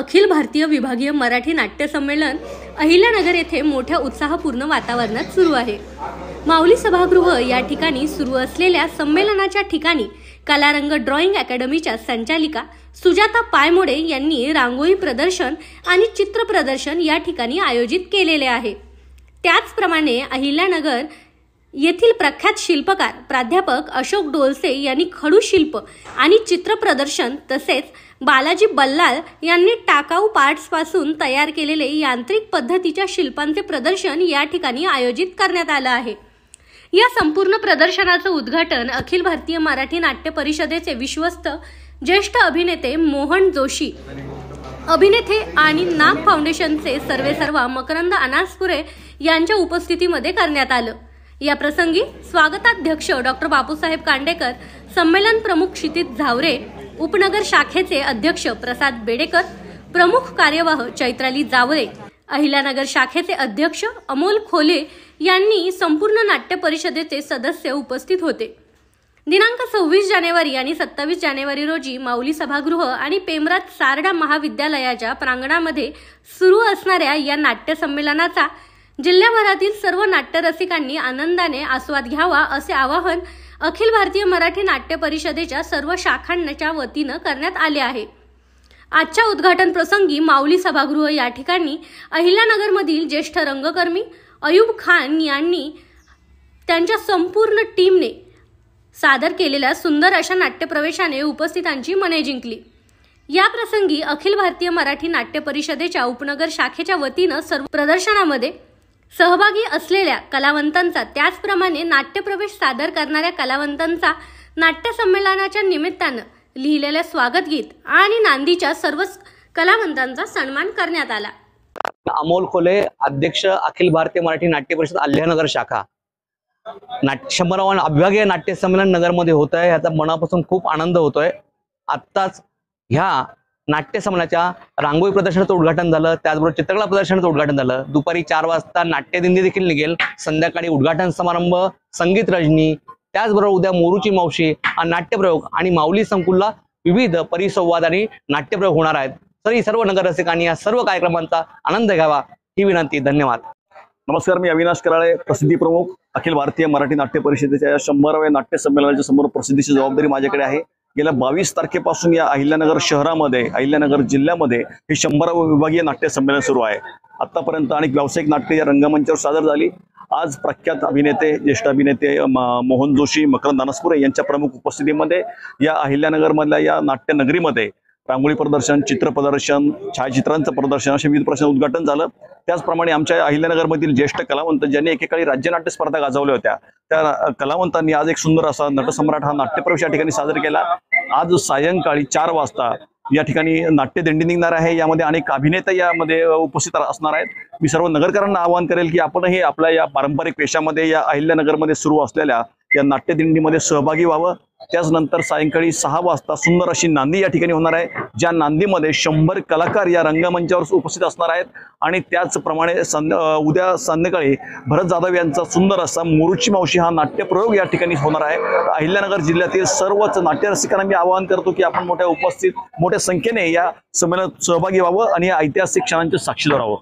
अखिल भारतीय विभागीय मराठी नाट्य संमेलन अहिल्यानगर येथे मोठ्या उत्साहपूर्ण वातावरणात सुरू आहे। माऊली सभागृह या ठिकाणी सुरू असलेल्या संमेलनाच्या ठिकाणी कलारंग ड्रॉइंग अकॅडमीच्या संचालिका सुजाता पायमोडे यांनी रांगोळी प्रदर्शन आणि चित्र प्रदर्शन या ठिकाणी आयोजित केलेले आहे। त्याचप्रमाणे अहिल्यानगर येथील प्रख्यात शिल्पकार प्राध्यापक अशोक डोलसे यांनी खडू शिल्प आणि चित्र प्रदर्शन तसेच बालाजी बल्लाळ यांनी टाकाऊ पार्ट्स पासून तयार केलेले यांत्रिक पद्धतीच्या शिल्पांचे प्रदर्शन या ठिकाणी आयोजित करण्यात आले आहे। या संपूर्ण प्रदर्शनाचे उद्घाटन अखिल भारतीय मराठी नाट्य परिषदेचे विश्वस्त ज्येष्ठ अभिनेते मोहन जोशी, अभिनेते आणि नाग फाउंडेशनचे सर्वेसर्वा मकरंद अनासपुरे यांच्या उपस्थितीमध्ये करण्यात आले। या प्रसंगी स्वागताध्यक्ष डॉक्टर बापूसाहेब कांडेकर, संमेलन प्रमुख क्षितिज झावरे, उपनगर शाखेचे अध्यक्ष प्रसाद बेडेकर, प्रमुख कार्यवाह चैत्राली जावरे, अहिल्यानगर शाखेचे अध्यक्ष अमोल खोले यांनी संपूर्ण नाट्य परिषदेचे सदस्य उपस्थित होते। दिनांक 26 जानेवारी आणि 27 जानेवारी रोजी माऊली सभागृह आणि पेमरात सारडा महाविद्यालयाच्या प्रांगणामध्ये सुरू असणाऱ्या या नाट्य संमेलनाचा जिल्ह्याभरातील सर्व नाट्य रसिकांनी आनंदाने आस्वाद घ्यावा असे आवाहन अखिल भारतीय मराठी नाट्य परिषदेच्या सर्व शाखांच्या वतीने करण्यात आले आहे। आजच्या उद्घाटन प्रसंगी माऊली सभागृह या ठिकाणी अहिल्यानगरमधील ज्येष्ठ रंगकर्मी अयूब खान यांनी त्यांच्या संपूर्ण टीमने सादर केलेल्या सुंदर अशा नाट्यप्रवेशाने उपस्थितांची मने जिंकली। या प्रसंगी अखिल भारतीय मराठी नाट्य परिषदेच्या उपनगर शाखेच्या वतीने सर्व प्रदर्शनामध्ये सहभागी असलेल्या कलावंतांचा त्याचप्रमाणे नाट्यप्रवेश सादर करणाऱ्या कलावंतांचा नाट्य संमेलनाच्या निमित्ताने लिहिलेल्या स्वागत गीत आणि नांदीच्या सर्व कलावंतांचा सन्मान करण्यात आला। अमोल खोले, अध्यक्ष अखिल भारतीय मराठी नाट्य परिषद अहिल्यानगर शाखा। 100वे विभागीय नाट्य संमेलन नगरमध्ये होत आहे, याचा मनापासून खूप आनंद होतोय। आत्ताच ह्या नाट्य संमेलनाच्या रांगोळी प्रदर्शनाचं उद्घाटन झालं, त्याचबरोबर चित्रकला प्रदर्शनाचं उद्घाटन झालं। दुपारी 4 वाजता नाट्यदिंडी देखील निघेल, संध्याकाळी उद्घाटन समारंभ, संगीत रजनी, त्याचबरोबर उद्या मोरूची मावशी आणि नाट्यप्रयोग आणि माऊली संकुलला विविध परिसंवाद आणि नाट्यप्रयोग होणार आहेत। तरी सर्व नगररसिकांनी या सर्व कार्यक्रमांचा आनंद घ्यावा ही विनंती। धन्यवाद। नमस्कार, मी अविनाश कराळे, प्रसिद्धी प्रमुख अखिल भारतीय मराठी नाट्य परिषदेच्या 100व्या नाट्य संमेलनाच्या समोर प्रसिद्धीची जबाबदारी माझ्याकडे आहे। गेल्या 22 तारखेपासून या अहिल्यानगर शहरामध्ये, अहिल्यानगर जिल्ह्यामध्ये हे 100वे विभागीय नाट्य संमेलन सुरू आहे। आतापर्यंत अनेक व्यावसायिक नाट्य या रंगमंचावर सादर झाली। आज प्रख्यात अभिनेते, ज्येष्ठ अभिनेते मोहन जोशी, मकरंद अनासपुरे यांच्या प्रमुख उपस्थितीमध्ये या अहिल्यानगरमधल्या या नाट्यनगरीमध्ये रांगोळी प्रदर्शन, चित्र प्रदर्शन, छायाचित्रांचं प्रदर्शन असे विविध प्रदर्शन उद्घाटन झालं। त्याचप्रमाणे आमच्या अहिल्यानगरमधील ज्येष्ठ कलावंत ज्यांनी एकेकाळी राज्य नाट्य स्पर्धा गाजवल्या होत्या त्या कलावंतांनी आज एक सुंदर असा नटसम्राट हा नाट्यप्रवेश या ठिकाणी सादर केला। आज सायंकाळी 4 वाजता या ठिकाणी नाट्यदिंडी निघणार आहे। यामध्ये अनेक अभिनेते यामध्ये उपस्थित असणार आहेत। मी सर्व नगरकरांना आवाहन करेल की आपणही आपल्या या पारंपरिक पेशामध्ये या अहिल्यानगरमध्ये सुरू असलेल्या या नाट्यदिंडीमध्ये सहभागी व्हावं। त्याचनंतर सायंकाळी 6 वाजता सुंदर अशी नांदी या ठिकाणी होणार आहे, ज्या नांदीमध्ये 100 कलाकार या रंगमंचावर उपस्थित असणार आहेत। आणि त्याचप्रमाणे उद्या संध्याकाळी भरत जाधव यांचा सुंदर असा मोरूची मावशी हा नाट्यप्रयोग या ठिकाणी होणार आहे। अहिल्यानगर जिल्ह्यातील सर्वच नाट्यरसिकांना मी आवाहन करतो की आपण मोठ्या संख्येने या संमेलनात सहभागी व्हावं आणि या ऐतिहासिक क्षणांचे साक्षीदार व्हावं।